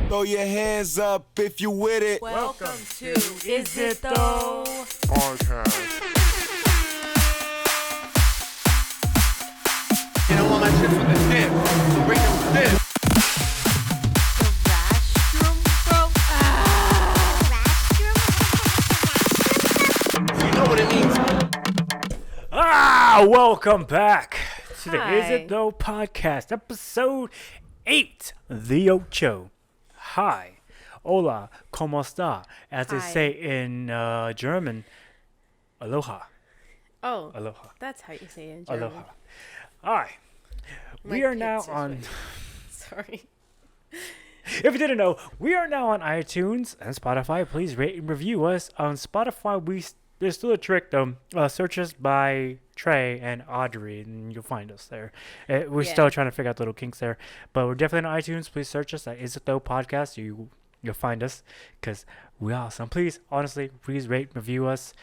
Throw your hands up if you with it. Welcome to Is It Tho Podcast. You don't want my shit from the tip. So bring them tip. You know what it means. Welcome back to the Hi. Is It Tho Podcast, episode 8, the Ocho. Hi, hola, ¿cómo está? As they Hi. say in German, aloha, Oh, aloha, that's how you say it in German. aloha. Hi, we My are now kids is on, right. Sorry. if you didn't know, we are now on iTunes and Spotify. Please rate and review us. On Spotify, there's still a trick though. Search us by Trey and Audrey, and you'll find us there. We're Yeah. still trying to figure out the little kinks there, but we're definitely on iTunes. Please search us at Is It Tho Podcast. You'll find us because we're awesome. Please, honestly, please rate and review us.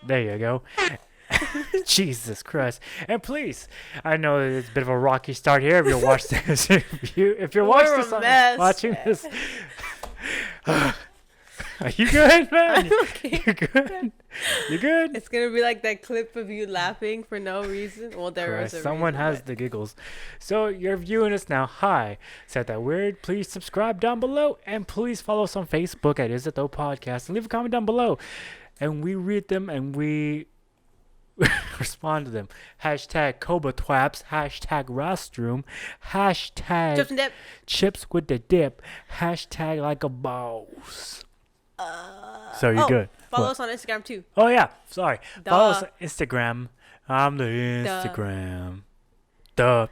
There you go. Jesus Christ. And please, I know it's a bit of a rocky start here. If you're watching this, if you're We're a mess. watching this, are you good, man? I'm okay. You good? You good? It's gonna be like that clip of you laughing for no reason. Well, there Christ, is a someone reason, has but- the giggles. So you're viewing us now. Hi. Said that weird. Please subscribe down below. And please follow us on Facebook at Is It Tho Podcast. And leave a comment down below. And we read them and we respond to them. Hashtag Koba Twaps. Hashtag Restroom. Hashtag Chips and dip. Chips with the dip. Hashtag like a boss. So you're good. Follow What? us on Instagram too. Oh yeah, sorry. Follow us Duh. on Instagram. I'm the Instagram. Duh.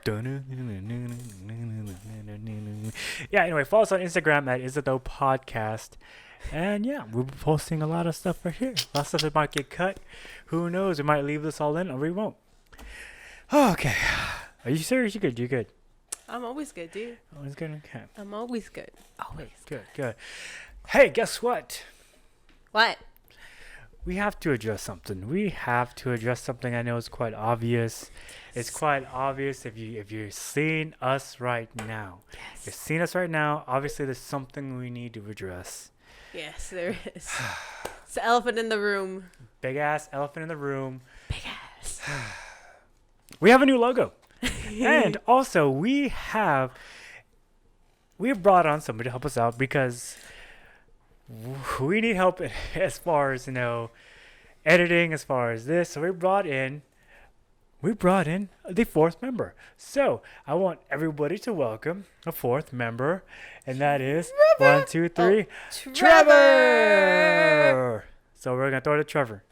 Yeah. Anyway, follow us on Instagram at Is It Tho Podcast. And yeah, we'll be posting a lot of stuff right here. A lot of stuff that might get cut. Who knows? We might leave this all in, or we won't. Okay. Are you serious? You good? You good? I'm always good, dude. Oh, it's good. Okay. I'm always good. Always. Good. Good. Hey, guess what? What? We have to address something. I know it's quite obvious. It's quite obvious if you're seeing us right now. Yes. You're seeing us right now. Obviously, there's something we need to address. Yes, there is. It's the elephant in the room. Big ass elephant in the room. Big ass. We have a new logo, and also we have brought on somebody to help us out because we need help as far as editing, as far as this. So we brought in the fourth member. So I want everybody to welcome a fourth member, and that is Trevor. 1, 2, 3, Trevor. Trevor. So we're gonna throw it to Trevor,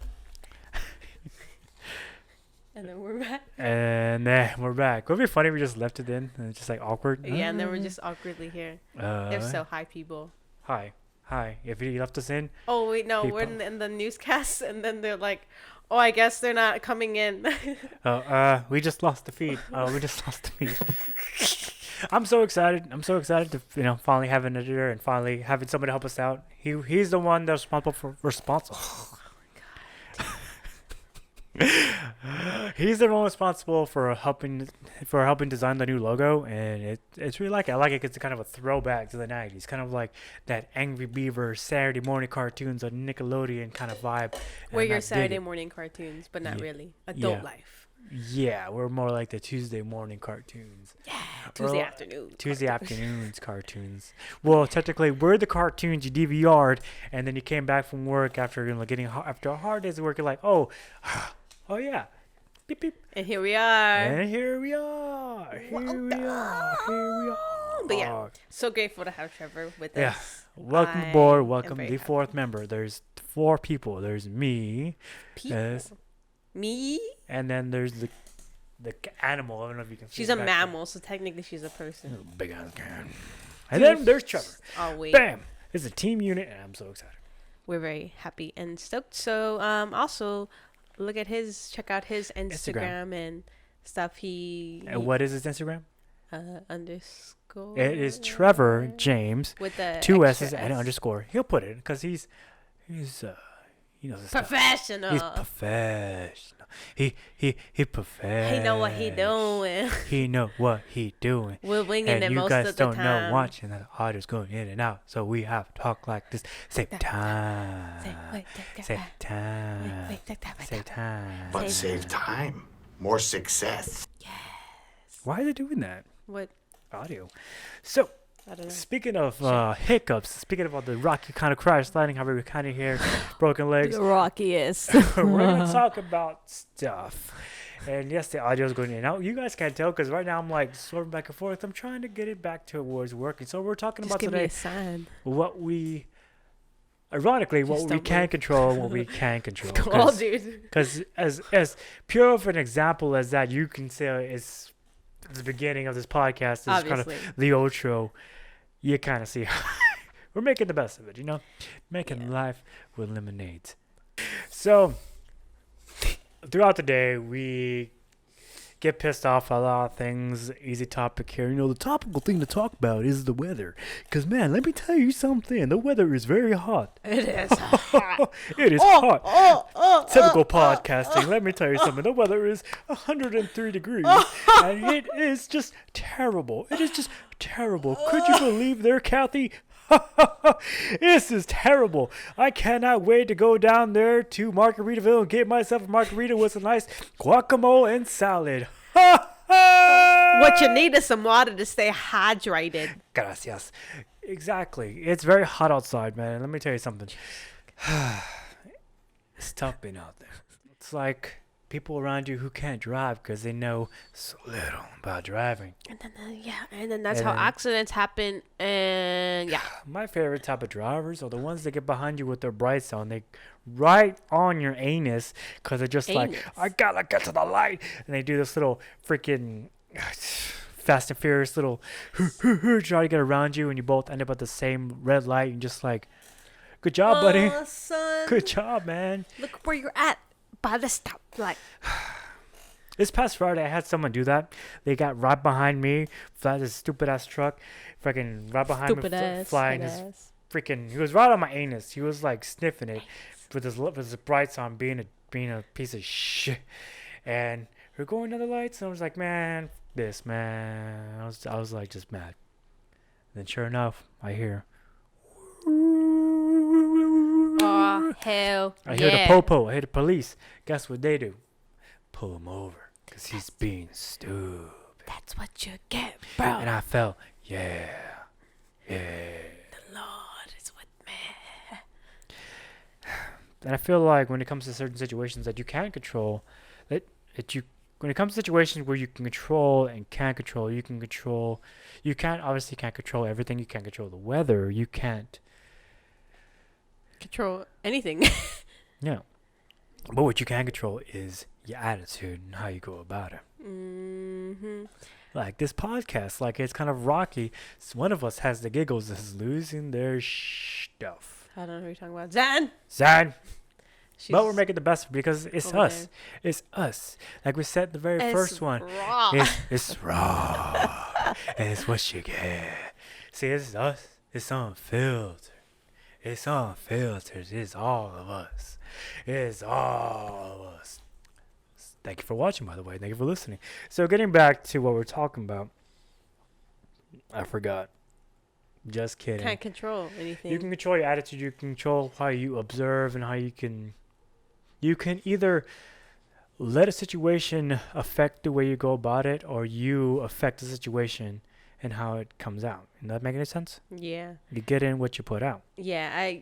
And then we're back. and then we're back. Would it be funny if we just left it in and it's just like awkward? Yeah, and then we're just awkwardly here. If so, hi people. Hi. If you left us in, Oh wait, no, we're People. in the newscast, and then they're like, "Oh, I guess they're not coming in." we just lost the feed. I'm so excited. To finally have an editor and finally having somebody help us out. He's the one that's responsible. He's the one responsible for helping design the new logo, and it's really like it. I like it 'cause it's kind of a throwback to the 90s, kind of like that Angry Beaver Saturday morning cartoons on Nickelodeon kind of vibe. We're and I your dig Saturday it. morning cartoons, but not Yeah. really. Adult Yeah. life. Yeah, we're more like the Tuesday morning cartoons. Tuesday Well, afternoon. Tuesday afternoons cartoons. Well, technically, we're the cartoons you DVR'd, and then you came back from work after after a hard day's of work. You're like, oh yeah, beep beep, And here we are. and here we are. But yeah, so grateful to have Trevor with Yeah. us. Welcome I aboard. am Welcome very the happy. fourth member. There's 4 people. There's me, People. Yes. Me? and then there's the animal. I don't know if you can. see She's it a back there. mammal, so technically she's a person. Big ass can. And then there's Trevor. Oh wait, Bam! It's a team unit, and I'm so excited. we're very happy and stoked. So also check out his Instagram and stuff. And what is his Instagram? Underscore. It is Trevor James, with the 2 extra S's and S. underscore. He'll put it because he's He knows his stuff. Professional. He's professional. He professional. He know what he doing. He know what he doing. We're winging And it you most guys of the don't time. know watching that the audio's going in and out. So we have to talk like this. Save time. Save time. Save time. But save time. More success. Why is it doing that? What? Audio. So, I don't know. speaking of hiccups, speaking of all the rocky kind of crash landing, however we kind of hear, broken legs, rockiest. we're going to talk about stuff. And yes, the audio is going in and out. You guys can't tell because right now I'm like swerving back and forth. I'm trying to get it back to where it's working. So we're talking Just about give me today a sign. what we, ironically, what Just we don't can move. control and what we can't control. Oh, dude. Because as pure of an example as that, you can say it's the beginning of this podcast is kind of Obviously. the outro. You kind of see we're making the best of it, you know, making life with lemonade. So throughout the day, we get pissed off at a lot of things. Easy topic here. You know, the topical thing to talk about is the weather. Because, man, let me tell you something. The weather is very hot. It is hot. It is hot. Typical podcasting. Let me tell you something. The weather is 103 degrees. And it is just terrible. It is just terrible. Could you believe there, Kathy? This is terrible. I cannot wait to go down there to Margaritaville and get myself a margarita with some nice guacamole and salad. What you need is some water to stay hydrated. Gracias. Exactly. It's very hot outside, man. Let me tell you something. It's tough being out there. It's like people around you who can't drive because they know so little about driving. And then that's And how then- accidents happen. And yeah, My favorite type of drivers are the ones that get behind you with their brights on. They right on your anus because they're just like, Anus. I gotta get to the light. And they do this little freaking Fast and Furious little try to get around you, and you both end up at the same red light. And just like, good job, buddy. Oh, son. Good job, man. Look where you're at by the stoplight. This past Friday, I had someone do that. They got right behind me, fly this stupid ass truck, freaking right behind Stupid me, ass. flying fat his ass. freaking. He was right on my anus. He was like sniffing it with his brights on, being a piece of shit. And we're going to the lights, and I was like, man, this man. I was like just mad. And then sure enough, I hear. Oh, hell I hear the yeah. popo. I hear the police. Guess what they do? Pull him over because he's being stupid. That's what you get, bro. And I felt, yeah. The Lord is with me. And I feel like when it comes to certain situations that you can control, that you when it comes to situations where you can control and can't control, you obviously can't control everything. You can't control the weather. You can't. Control anything. Yeah. But what you can control is your attitude and how you go about it. Mm-hmm. Like this podcast, like it's kind of rocky. One of us has the giggles, is losing their stuff. I don't know who you're talking about. Zan! Sad. She's But we're making the best of it because it's over us. there. It's us. Like we said the very first one. Raw. It's raw. And it's what you get. See, it's us. It's unfiltered. It's unfiltered. It's all of us. It's all of us. Thank you for watching, by the way. Thank you for listening. So getting back to what we're talking about. I forgot. Just kidding. Can't control anything. You can control your attitude. You can control how you observe and how you can either let a situation affect the way you go about it, or you affect the situation and how it comes out. Does that make any sense? Yeah. You get in what you put out. Yeah,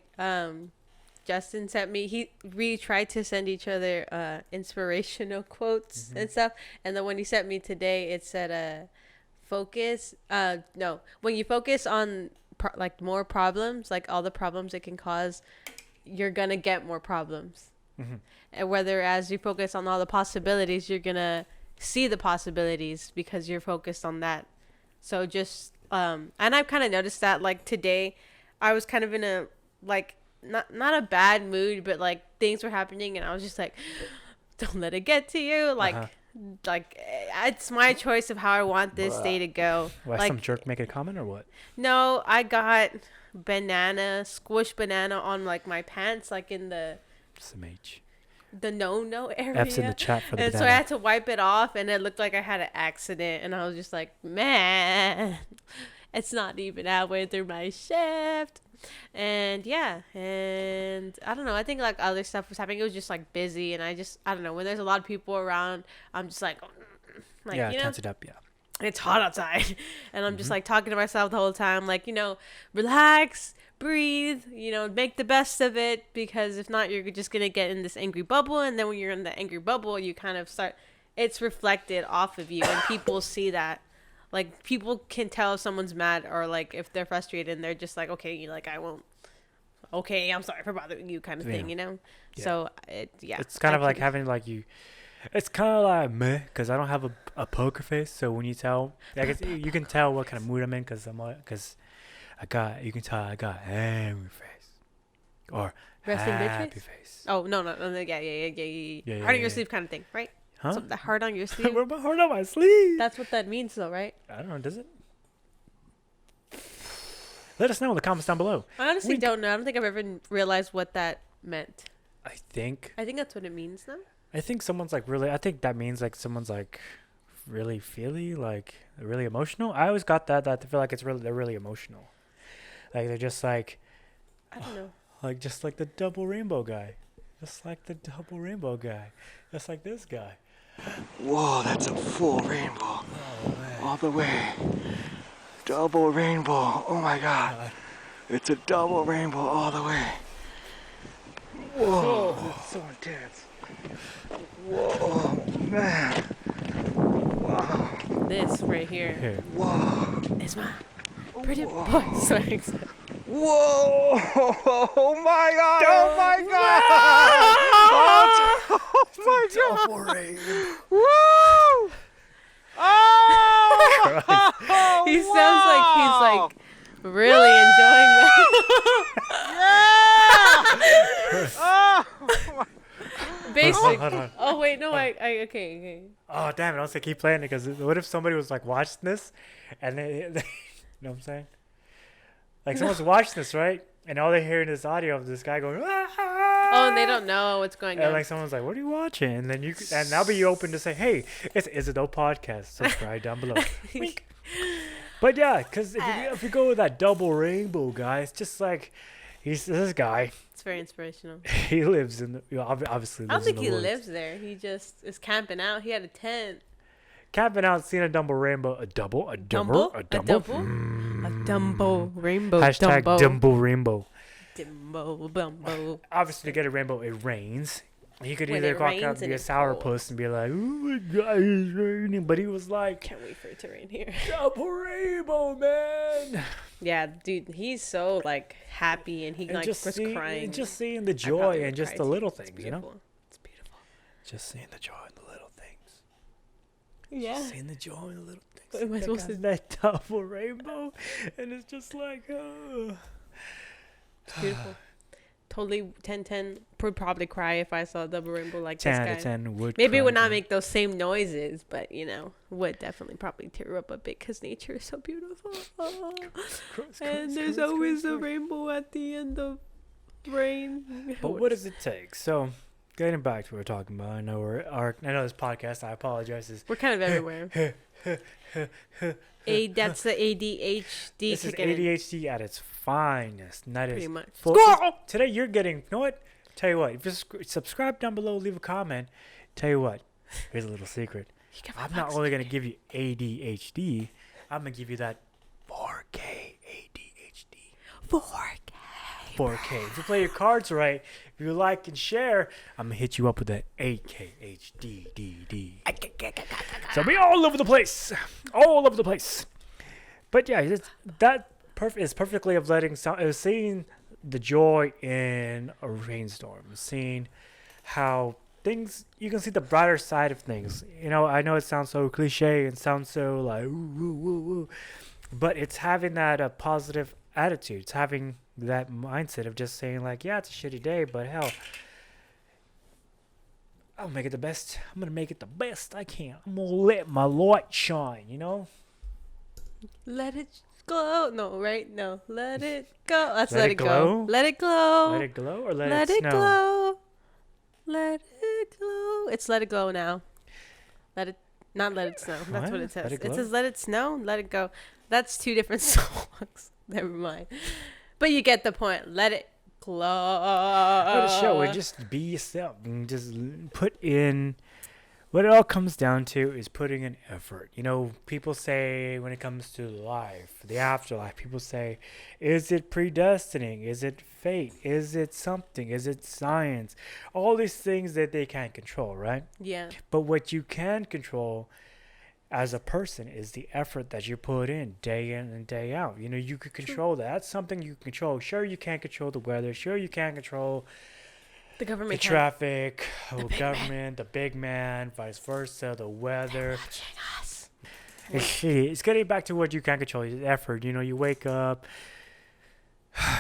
Justin sent me, we tried to send each other inspirational quotes and stuff, and then when he sent me today, it said when you focus on like more problems, like all the problems it can cause, you're gonna get more problems. And whether as you focus on all the possibilities, you're gonna see the possibilities because you're focused on that. So just and I've kind of noticed that, like today I was kind of in a like not a bad mood, but like things were happening and I was just like, don't let it get to you. Like it's my choice of how I want this day to go. Why, like some jerk make a comment or what? no, I got squished banana on like my pants, like in the Some H. The no area. F's in the chat for the And so I banana. had to wipe it off, and it looked like I had an accident. And I was just like, man, it's not even halfway through my shift. And yeah, and I don't know. I think like other stuff was happening. It was just like busy, and I don't know. When there's a lot of people around, I'm just like Yeah, you know, tense it up. Yeah. it's hot outside, and I'm just like talking to myself the whole time, like, relax, breathe, make the best of it, because if not, you're just gonna get in this angry bubble, and then when you're in the angry bubble, you kind of it's reflected off of you, and people see that. Like, people can tell if someone's mad, or like if they're frustrated, and they're just like, okay, I won't. Okay, I'm sorry for bothering you, kind of thing, Yeah. So It's kind of like having like you. It's kind of like meh, because I don't have a poker face. So when you tell, I guess you can tell what kind of mood I'm in, because you can tell I got angry face or Resting bitch happy face? face. Oh no, yeah. Yeah, Heart on yeah. your sleeve, kind of thing, right? Huh? So the heart on your sleeve. What about heart on my sleeve? That's what that means, though, right? I don't know. Does it? Let us know in the comments down below. I honestly don't know. I don't think I've ever realized what that meant. I think that's what it means, though. I think someone's like really. I think that means like someone's like really feely, like really emotional. I always got that I feel like they're really emotional. Like they're just like, I don't know. like just like the double rainbow guy, just like the double rainbow guy, just like this guy. Whoa, that's a full rainbow. All the way. Double rainbow. Oh my god. It's a double rainbow all the way. Whoa. That's so intense. Whoa, man. Wow. This right here Here. Whoa. is my pretty boy swag. Whoa! Oh my god! Oh my god! Oh my god! Double rainbow. Woo! Oh! He sounds like he's like really enjoying that. Oh! Basically. Hold on. Oh wait, no, okay. Oh damn it! I was gonna keep playing it, because what if somebody was like watching this, and they you know what I'm saying? Like someone's watching this, right? And all they hear is this audio of this guy going, Oh, and they don't know what's going and on. like someone's like, "What are you watching?" And then and now be open to say, "Hey, it's Is It Tho podcast. Subscribe down below." Wink. But yeah, because if you go with that double rainbow guy, it's just like he's this guy. It's very inspirational. He lives in the obviously. I don't Lives in think the he woods. lives there. He just is camping out. He had a tent. Camping out, seeing a double rainbow, a double. A Dumbo rainbow. Hashtag Dumbo rainbow. Dumbo, Bumbo. Obviously, to get a rainbow, it rains. He could When either it walk rains out and and be a it's sourpuss cold. and be like, "Oh my god, it's raining," but he was like, Can't wait for it to rain here. "Double rainbow, man!" Yeah, dude, he's so like happy, and he And like was crying. and just seeing the I joy probably and would just cry the too. little It's things, you know. beautiful. It's beautiful. Just seeing the joy in the little things. Yeah. Just seeing the joy in the little things. What am I That supposed guy's to- that double rainbow, and it's just like, oh. It's beautiful. Totally 10-10. Would probably cry if I saw a double rainbow like 10 this out guy. of 10 would Maybe it would cry, not yeah. make those same noises, but would definitely probably tear up a bit because nature is so beautiful. And there's always a rainbow at the end of rain. But what does it take? So, getting back to what we're talking about, I know this podcast, I apologize, is We're kind of everywhere. That's the ADHD this is kicking in. ADHD at its finest. And that Pretty is much. today you're getting, you know what? Tell you what, if you subscribe down below, leave a comment. Tell you what, here's a little secret. You get I'm $5 not only going to give you ADHD, I'm going to give you that 4K ADHD. 4K. 4K. If you play your cards right, if you like and share, I'm going to hit you up with that 8K HDDD. So be all over the place. All over the place. But yeah, that is perfectly of seeing the joy in a rainstorm. Seeing how things, you can see the brighter side of things. I know it sounds so cliche and sounds so like, ooh, but it's having that positive attitude. It's having that mindset of just saying like, yeah, it's a shitty day, but hell, I'll make it the best. I'm going to make it the best I can. I'm going to let my light shine, Let it glow. No, right? No. Let it go. That's Let let it it go. glow? Let it glow. Let it glow or let Let it it snow? glow. Let it glow. It's let it glow now. Let it, not let it snow. That's what What? it says. Let it It glow? says let it snow, let it go. That's two different songs. Never mind. But you get the point. Let it glow. Let it show it. Just be yourself and just put in. What it all comes down to is putting in effort. You know, people say when it comes to life, the afterlife, people say, is it predestining? Is it fate? Is it something? Is it science? All these things that they can't control, right? Yeah. But what you can control as a person is the effort that you put in and day out. You know, you could control that. That's something you can control. Sure, you can't control the weather. Sure, you can't control The the government can't. traffic, The the big government, the big man, vice versa, the weather. Watching us. It's getting back to what you can control, the effort. You know, you wake up,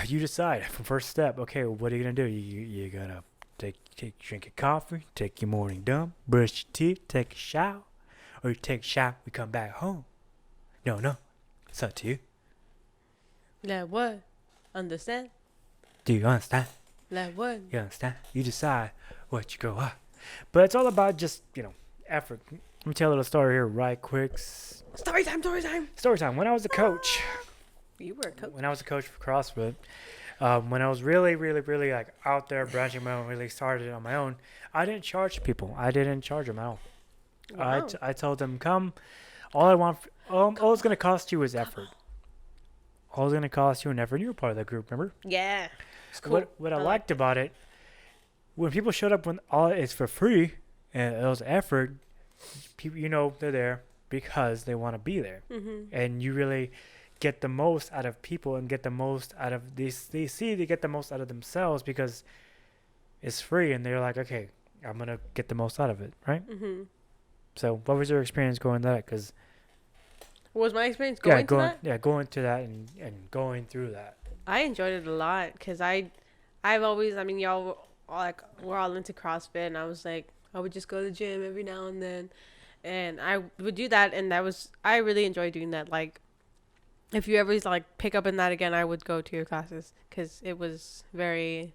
you decide from first step, okay, what are you going to do? You're going to drink your coffee, take your morning dump, brush your teeth, take a shower, or you take a shower, we come back home. No, it's up to you. Let what? Understand? Do you understand? Let what? You understand? You decide what you go up. But it's all about just, effort. Let me tell a little story here right quick. Story time, story time. Story time. When I was a coach, You were a coach. when I was a coach for CrossFit, when I was really, really, really like out there branching my own, really started on my own, I didn't charge people. I didn't charge them at all. Wow. I told them, come. All I want, all it's going to cost you is effort. All it's going to cost you an effort. You were part of that group, remember? Yeah. It's cool. What I liked about it, when people showed up when all it's for free and it was effort, people, they're there because they want to be there. Mm-hmm. And you really get the most out of people and get the most out of these. They get the most out of themselves because it's free and they're like, okay, I'm going to get the most out of it, right? Mm-hmm. So what was your experience going to that? Because What was my experience going to that? Yeah, going to that and going through that. I enjoyed it a lot because I've always, y'all we're all into CrossFit, and I was like, I would just go to the gym every now and then, and I would do that, and I really enjoyed doing that. Like, if you ever like pick up in that again, I would go to your classes because it was very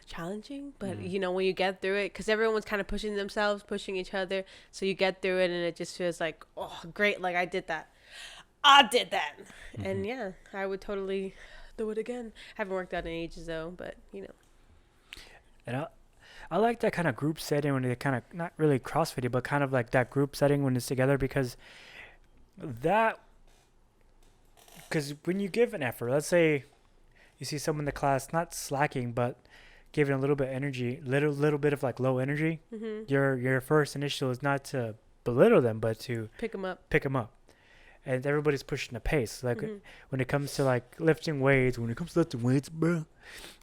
challenging, but when you get through it, because everyone's kind of pushing themselves, pushing each other, so you get through it, and it just feels like, oh, great, like I did that. And yeah, I would totally do it again. Haven't worked out in ages though, but And I like that kind of group setting when they kind of, not really CrossFit, but kind of like that group setting when it's together because when you give an effort, let's say you see someone in the class not slacking, but giving a little bit of energy, little bit of like low energy, your first initial is not to belittle them, but to pick them up. And everybody's pushing the pace. Like when it comes to like lifting weights, bro.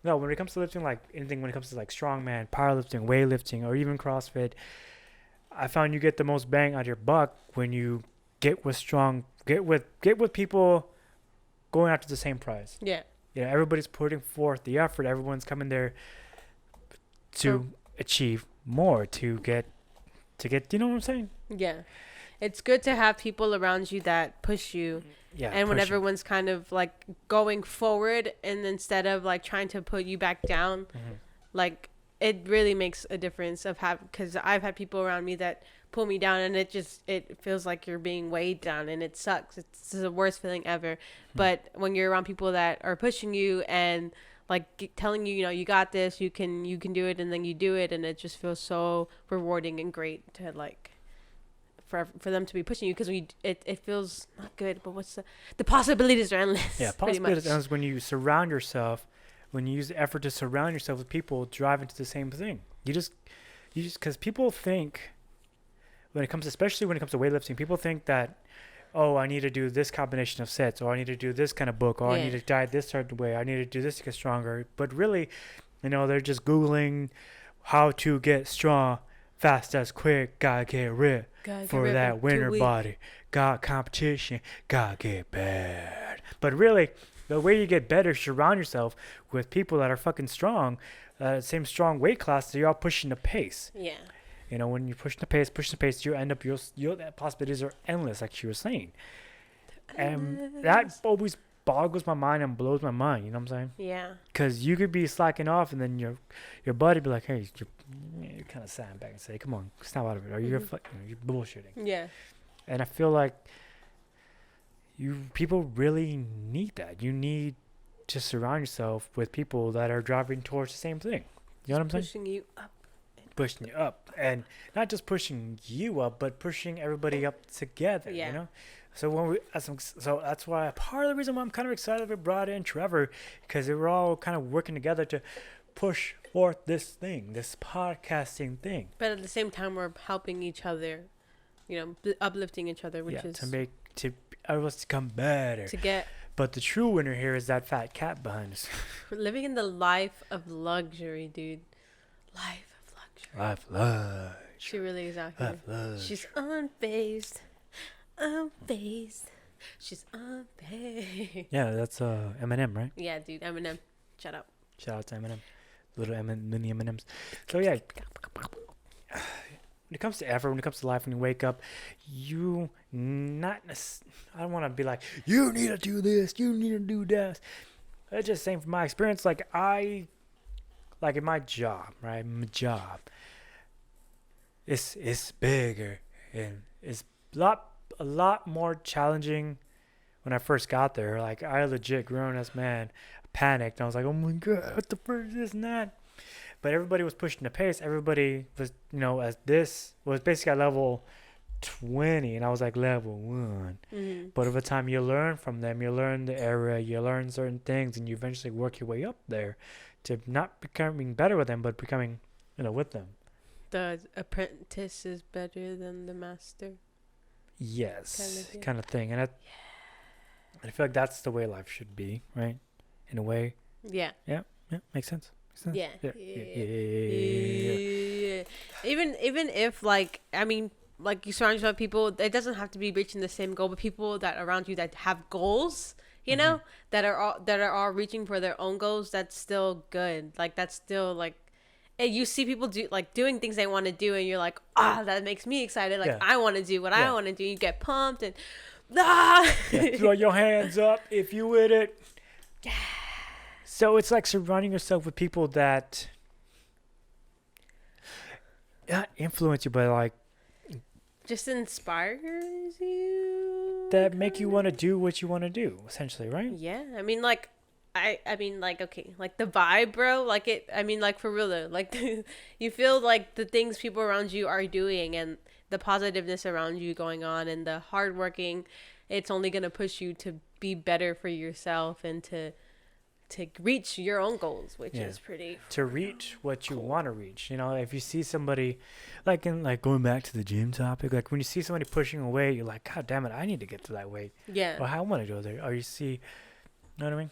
No, when it comes to lifting like anything, when it comes to like strongman, powerlifting, weightlifting, or even CrossFit, I found you get the most bang out of your buck when you get with people going after the same prize. Yeah. Everybody's putting forth the effort. Everyone's coming there to achieve more, to get. You know what I'm saying? Yeah. It's good to have people around you that push you. Yeah. And when everyone's kind of like going forward and instead of like trying to put you back down, like it really makes a difference because I've had people around me that pull me down and it feels like you're being weighed down and it sucks. It's the worst feeling ever. But when you're around people that are pushing you and like telling you, you got this, you can do it, and then you do it, and it just feels so rewarding and great to like for them to be pushing you because it feels not good, but the possibilities are endless. Yeah, possibilities are endless when you surround yourself, when you use the effort to surround yourself with people driving to the same thing. You just because people think especially when it comes to weightlifting, people think that, oh, I need to do this combination of sets, or I need to do this kind of book, or I need to diet this certain way, I need to do this to get stronger. But really, they're just Googling how to get strong, fast as quick, gotta get ripped for that winter body, got competition, gotta get bad. But really, the way you get better is surround yourself with people that are fucking strong, same strong weight class, so you're all pushing the pace. Yeah. When you push the pace, you end up, the possibilities are endless, like she was saying. And that always boggles my mind and blows my mind. You know what I'm saying? Yeah. Because you could be slacking off, and then your buddy be like, "Hey, you're kind of sad back and say, come on, snap out of it, or you're you're bullshitting." Yeah. And I feel like people really need that. You need to surround yourself with people that are driving towards the same thing. You know what I'm saying? Pushing you up. Pushing you up, and not just pushing you up, but pushing everybody up together. Yeah. You know. So so that's why part of the reason why I'm kind of excited we brought in Trevor, because we're all kind of working together to push forth this thing, this podcasting thing. But at the same time, we're helping each other, uplifting each other, which is to everyone's to come better. to get But the true winner here is that fat cat behind us. we're living in the life of luxury, dude. Life of luxury. Life lush. She really is out here. Life lush. She's unfazed. Unfazed. She's unfazed. Yeah, that's Eminem, right? Yeah, dude. Eminem. Shut up. Shout out to Eminem. Little mini M&Ms. So yeah, when it comes to effort, when it comes to life, when you wake up, I don't want to be like, you need to do this, you need to do that. It's just saying from my experience, like in my job, right? My job, it's bigger and it's a lot more challenging. When I first got there, like I legit grown as man panicked. I was like, oh my god, what the first is and that? But everybody was pushing the pace. Everybody was, as this was basically at level 20, and I was like level 1. Mm-hmm. But over time, you learn from them. You learn the area. You learn certain things, and you eventually work your way up there to not becoming better with them, but becoming, with them. The apprentice is better than the master. Yes, kind of thing. And I feel like that's the way life should be, right? In a way. Yeah. Yeah, makes sense. Yeah. Yeah. Even if you surround yourself with people, it doesn't have to be reaching the same goal, but people that around you that have goals, that are all reaching for their own goals, that's still good. Like that's still like, you see people doing things they want to do, and you're like, that makes me excited. Like I want to do what I want to do. You get pumped and throw your hands up if you with it. Yeah. So it's like surrounding yourself with people that not influence you, but like just inspires you. That make you want to do what you want to do, essentially, right? Yeah, I mean, okay, like the vibe, bro. For real though, like you feel like the things people around you are doing and the positiveness around you going on and the hard working, it's only gonna push you to be better for yourself and to reach your own goals, which is pretty to reach what you want to reach. If you see somebody going back to the gym topic, like when you see somebody pushing a weight, you're like, god damn it, I need to get to that weight. Yeah. Or I want to go there. Or you see, you know what I mean?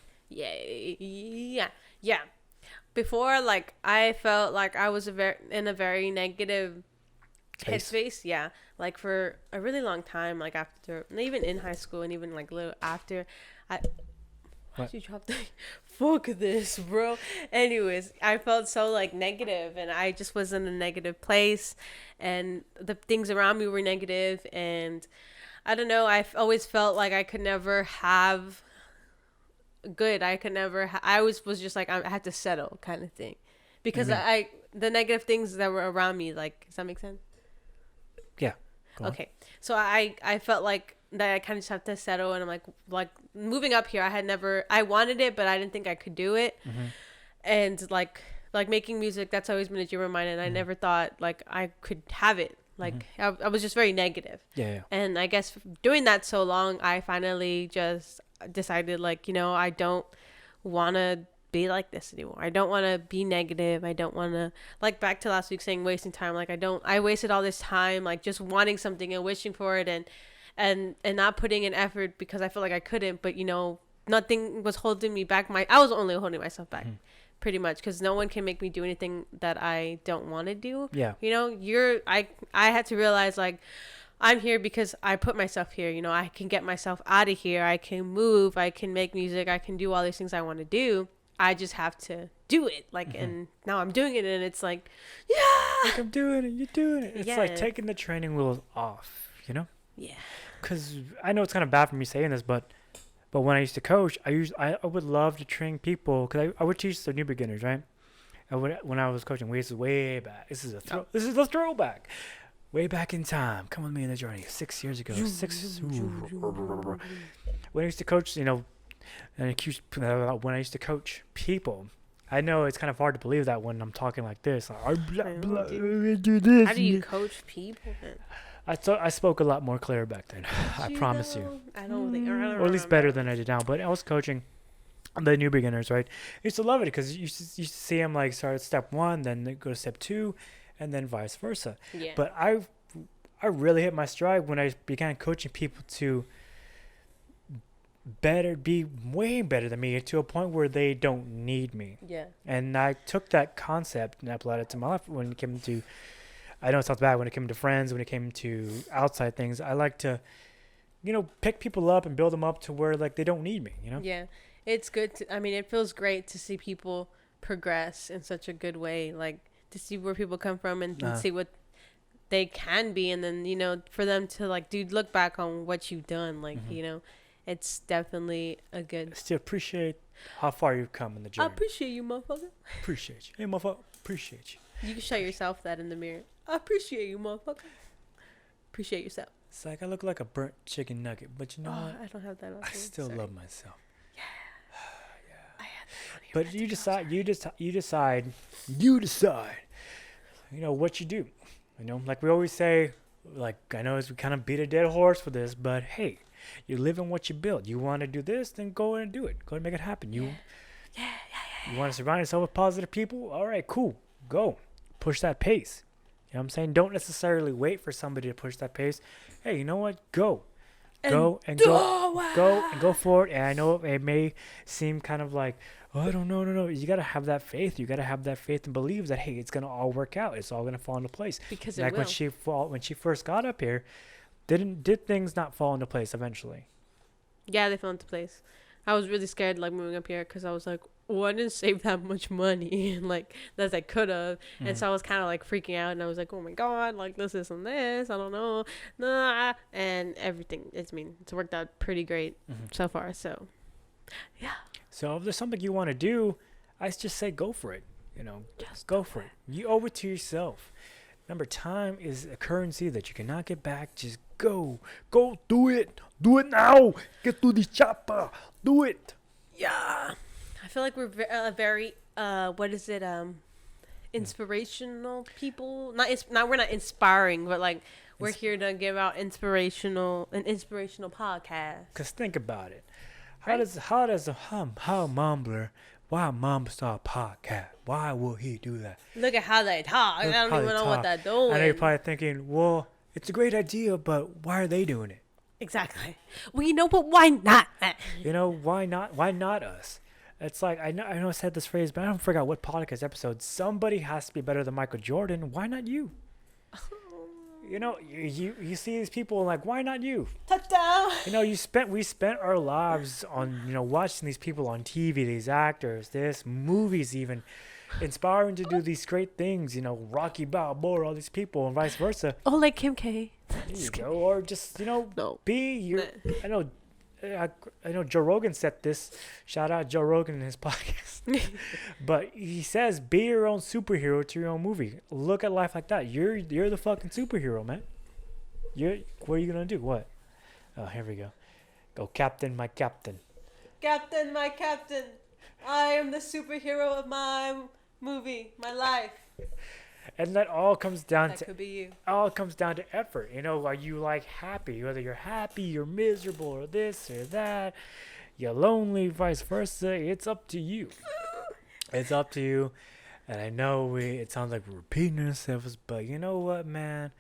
Yeah. Before, I felt like I was in a very negative headspace. Yeah, like for a really long time, like after, even in high school and even like little after, why'd you drop the fuck this, bro? Anyways, I felt so negative, and I just was in a negative place, and the things around me were negative, and I don't know. I always felt like I could never have good. I could never. I always was just like I had to settle, kind of thing, because the negative things that were around me. Does that make sense? Yeah. Okay. So I felt like that I kind of just have to settle, and I'm like moving up here. I wanted it, but I didn't think I could do it. Mm-hmm. And like making music, that's always been a dream of mine, and I never thought I could have it. I was just very negative. Yeah. And I guess doing that so long, I finally just decided I don't want to be like this anymore. I don't want to be negative. I don't want to, back to last week saying wasting time. I wasted all this time just wanting something and wishing for it and not putting in effort because I felt like I couldn't, but nothing was holding me back. I was only holding myself back. Pretty much, because no one can make me do anything that I don't want to do. Yeah. I had to realize I'm here because I put myself here. I can get myself out of here. I can move. I can make music. I can do all these things I want to do. I just have to do it. And now I'm doing it, and it's yeah. I'm doing it. You're doing it. It's Yeah. taking the training wheels off, Yeah. Because I know it's kind of bad for me saying this, but But when I used to coach, I would love to train people because I would teach the new beginners, right? When I was coaching, this is way back. This is a throwback. Way back in time. Come with me in the journey. 6 years ago. When I used to coach, when I used to coach people, I know it's kind of hard to believe that when I'm talking like this. How do you coach people? I spoke a lot more clear back then. I promise you. I don't think, Or at least better than I did now. But I was coaching the new beginners, right? I used to love it because you see them like start at step 1, then they go to step 2, and then vice versa. Yeah. But I really hit my stride when I began coaching people to be way better than me to a point where they don't need me. Yeah. And I took that concept and applied it to my life when it came to, I know it sounds bad, when it came to friends, when it came to outside things. I like to, pick people up and build them up to where like they don't need me, Yeah. It's good it feels great to see people progress in such a good way, like to see where people come from and see what they can be, and then for them to like look back on what you've done, like it's definitely a good. Still appreciate how far you've come in the journey. I appreciate you, motherfucker. Appreciate you. Hey, motherfucker. Appreciate you. You can show yourself that in the mirror. I appreciate you, motherfucker. Appreciate yourself. It's like I look like a burnt chicken nugget, but you know what? I don't have that on. I still love myself. Yeah. I had that on here. But you decide. What you do. Like we always say, like I know we kind of beat a dead horse for this, but hey, you live in what you build. You want to do this, then go and do it. Go and make it happen. You want to surround yourself with positive people? All right, cool. Go. Push that pace. You know what I'm saying? Don't necessarily wait for somebody to push that pace. Hey, you know what? Go for it. And I know it may seem kind of like, oh, I don't know. No. You got to have that faith. You got to have that faith and believe that, hey, it's going to all work out. It's all going to fall into place. Because like it will. when she first got up here, did things not fall into place eventually? Yeah, they fell into place. I was really scared like moving up here because I was like, I didn't save that much money and like as I could have, and so I was kind of like freaking out, and I was like, oh my god, like this and this, I don't know, and everything. It's worked out pretty great so far. So yeah. So if there's something you want to do, I just say go for it. Just go for it. You owe it to yourself. Remember, time is a currency that you cannot get back. Just go do it now. Get to the chopper, do it. Yeah. I feel like we're very inspirational people. We're not inspiring, but like we're here to give out inspirational podcast. Cause think about it, how does Mumbler, why Mum start a podcast? Why will he do that? Look at how they talk. I don't even know what they're doing. I know you're probably thinking, well, it's a great idea, but why are they doing it? Exactly. Well, but why not? Why not? Why not us? It's like I know I said this phrase, but I don't forget what podcast episode. Somebody has to be better than Michael Jordan. Why not you? You see these people like, why not you? Touchdown. We spent our lives on watching these people on TV, these actors, movies, even inspiring to do these great things. Rocky Balboa, all these people, and vice versa. Oh, like Kim K. There you go, or just no. be your. I know Joe Rogan said this. Shout out Joe Rogan in his podcast. But he says, be your own superhero to your own movie. Look at life like that. You're the fucking superhero, man. What are you gonna do? What? Oh, here we go. Go, Captain, my captain. Captain, my captain. I am the superhero of my movie, my life. And that all comes down That could be you. All comes down to effort. Are you like happy? Whether you're happy, you're miserable, or this or that, you're lonely, vice versa. It's up to you. It's up to you. And I know it sounds like we're repeating ourselves, but you know what, man?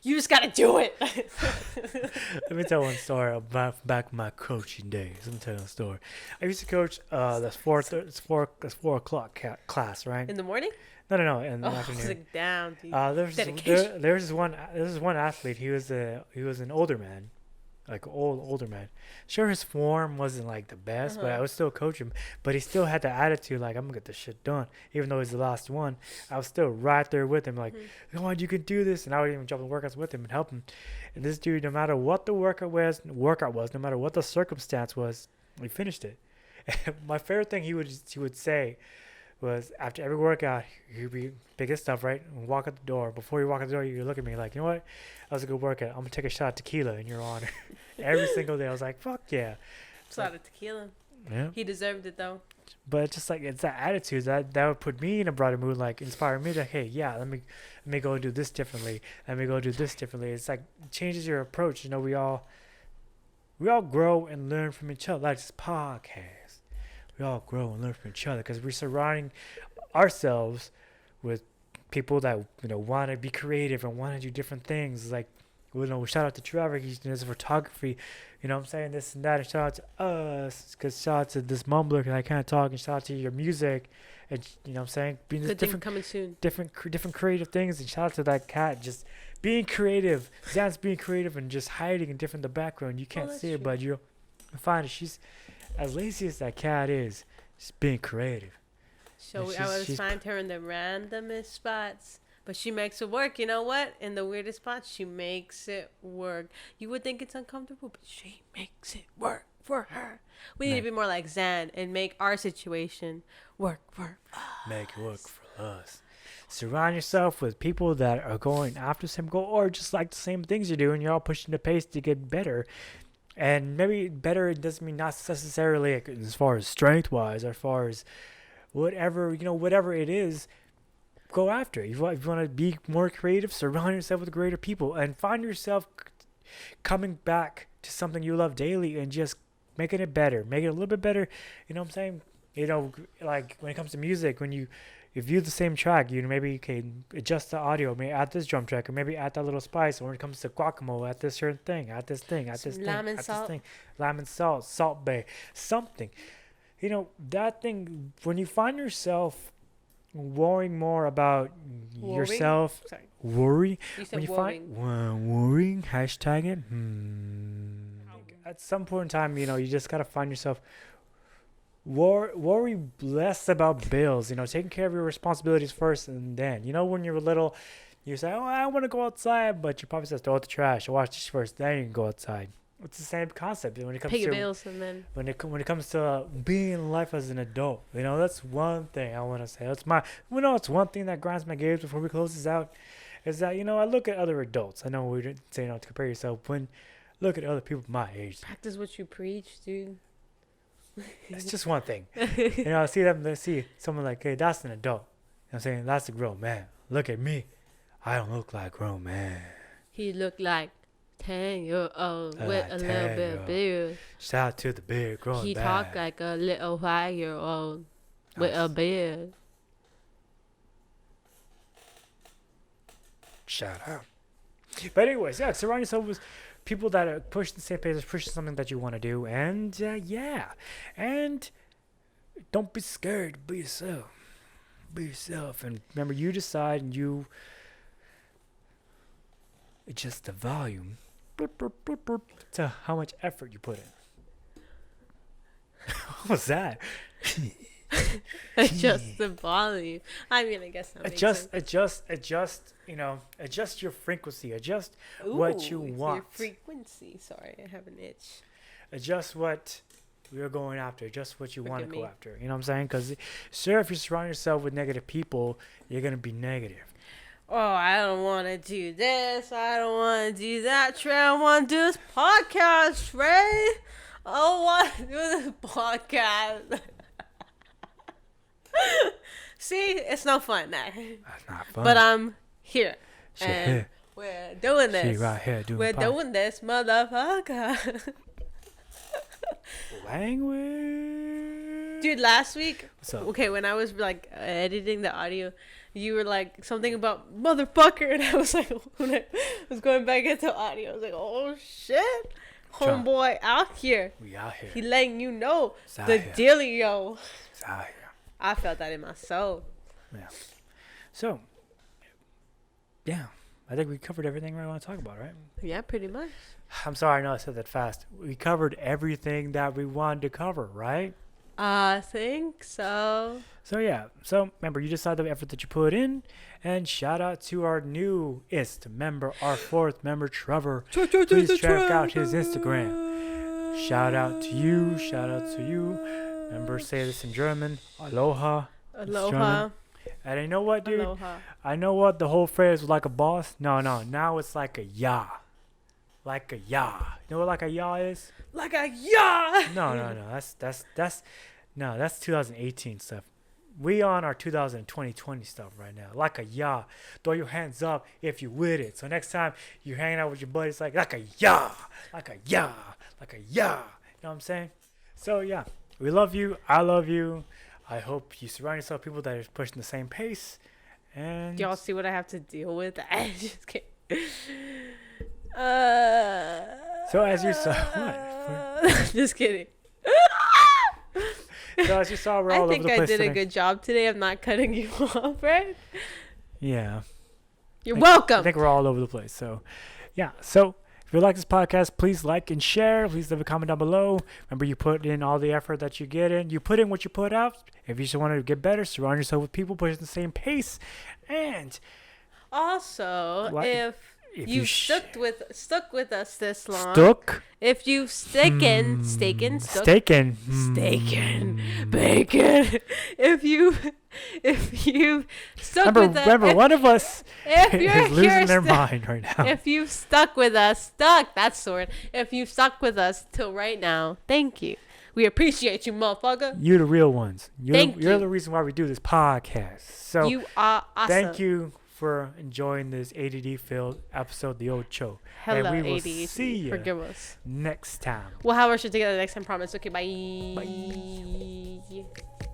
You just gotta do it. Let me tell one story about back my coaching days. Let me tell you a story. I used to coach this 4 o'clock class, right? In the morning? No, in the afternoon. Like, damn, dude. There's this one athlete. He was an older man, like older man. Sure, his form wasn't like the best, but I would still coach him. But he still had the attitude like, I'm gonna get this shit done, even though he's the last one. I was still right there with him, like, come on, you can do this, and I would even jump in workouts with him and help him. And this dude, no matter what the workout was, no matter what the circumstance was, we finished it. And my favorite thing he would say was, after every workout, he'd be pick his stuff, right, and walk out the door. Before you walk out the door, you look at me like, you know what? That was a good workout. I'm gonna take a shot of tequila in your honor. Every single day, I was like, fuck yeah. Shot of tequila. Yeah. He deserved it though. But it's just like, it's that attitude that would put me in a brighter mood, like inspire me to, hey, yeah, let me go do this differently. Let me go do this differently. It's like, it changes your approach. You know, we all grow and learn from each other. Like this podcast, we all grow and learn from each other because we're surrounding ourselves with people that, you know, want to be creative and want to do different things. Like, you know, shout out to Trevor, he's doing his photography, you know what I'm saying, this and that, and shout out to us, because shout out to this mumbler, because I can't talk, and shout out to your music, and, you know what I'm saying, being Good thing coming soon. different creative things, and shout out to that cat, just being creative, Zan's being creative, and just hiding in the background, you can't see her, but you'll find her, she's, as lazy as that cat is, she's being creative. So I was find her in the randomest spots. But she makes it work. You know what? In the weirdest spots, she makes it work. You would think it's uncomfortable, but she makes it work for her. We need to be more like Zan and make our situation work for us. Make it work for us. Surround yourself with people that are going after the same goal or just like the same things you do, and you're all pushing the pace to get better. And maybe better, it doesn't mean not necessarily like, as far as strength-wise, or as far as whatever, you know, whatever it is. Go after it. If you want to be more creative, surround yourself with greater people and find yourself coming back to something you love daily and just making it better, make it a little bit better. You know what I'm saying? You know, like when it comes to music, when you view the same track, you maybe can adjust the audio, maybe add this drum track, or maybe add that little spice. Or when it comes to guacamole, add this certain thing, add this thing, add this thing, add this thing, lemon salt, salt bay, something. You know, that thing, when you find yourself worrying more about yourself. Sorry. Worry? You said worrying, hashtag it. At some point in time, you know, you just got to find yourself worry less about bills, you know, taking care of your responsibilities first, and then, you know, when you're little, you say, oh, I want to go outside, but your papa says throw out the trash or wash dishes first, then you can go outside. It's the same concept when it comes pay to your bills, and then when it comes to being in life as an adult. You know, that's one thing I want to say. That's it's one thing that grinds my gears before we close this out, is that, you know, I look at other adults. I know we didn't say, you know, to compare yourself. When look at other people my age, practice what you preach, dude. It's just one thing. You know, I see someone like, hey, that's an adult. You know what I'm saying? That's a grown man. Look at me. I don't look like a grown man. He looked like 10-year-old with a little bit of beard. Shout out to the beard growing He back. talked like a little 5-year-old with a beard. Shout out. But anyways, yeah, surround yourself with people that are pushing the same pace, pushing something that you want to do, and and don't be scared. Be yourself. Be yourself, and remember, you decide, and you adjust the volume to how much effort you put in. What was that? Adjust the volume. I mean, I guess that makes sense. Adjust. You know, adjust your frequency. Adjust what you want. Your frequency. Sorry, I have an itch. Adjust what you're going after. Adjust what you want to go after. You know what I'm saying? Because, sure, if you surround yourself with negative people, you're gonna be negative. Oh, I don't want to do this. I don't want to do that, Trey. I want to do this podcast, Trey. I don't want to do this podcast. See, it's no fun now. That's not fun. But I'm here. Shit, and here. we're doing this. She right here doing We're podcast. doing this, motherfucker. Language. Dude, last week, What's up? okay, when I was like editing the audio, you were like something about motherfucker, and I was like, when I was going back into audio, I was like, oh shit, homeboy out here. We out here. He letting you know It's out the here. dealio. It's out here. I felt that in my soul. Yeah. So, yeah, I think we covered everything we want to talk about, right? Yeah, pretty much. I'm sorry, I know I said that fast. We covered everything that we wanted to cover, right? I think so. So yeah, so remember, you decide the effort that you put in, and shout out to our newest member, our fourth member, Trevor. Please check out his Instagram. Shout out to you. Shout out to you. Remember, say this in German. Aloha. It's Aloha. German. And you know what, dude? Aloha. I know what the whole phrase was like a boss. No, now it's like a ya. Like a ya. You know what like a ya is? Like a yeah. No. That's 2018 stuff. We on our 2020 stuff right now. Like a ya. Throw your hands up if you with it. So next time you're hanging out with your buddies, like a ya. Like a ya. Like a ya. You know what I'm saying? So yeah, we love you. I love you. I hope you surround yourself with people that are pushing the same pace. And Do y'all see what I have to deal with? Just kidding. so as you saw, what? Just kidding. So as you saw, we're all I over think the I place did today. a good job today. I'm not cutting you off, right? Yeah. You're I welcome. think we're all over the place. So, yeah. So, if you like this podcast, please like and share. Please leave a comment down below. Remember, you put in all the effort that you get in. You put in what you put out. If you just want to get better, surround yourself with people pushing the same pace. And Also, What? if if you've sh- stuck with us this long, stuck, if you've staken, bacon, if you've stuck with us, remember, one of us if you're is losing here their stu- mind right now. if you've stuck with us, that's the word. If you've stuck with us till right now, thank you. We appreciate you, motherfucker. You're the real ones. You're you. the reason why we do this podcast. So, You are awesome. thank you for enjoying this ADD-filled episode, the Ocho. Hello, and we will ADHD. see you Forgive us. next time. We'll have our shit together next time, promise. Okay, bye. Bye.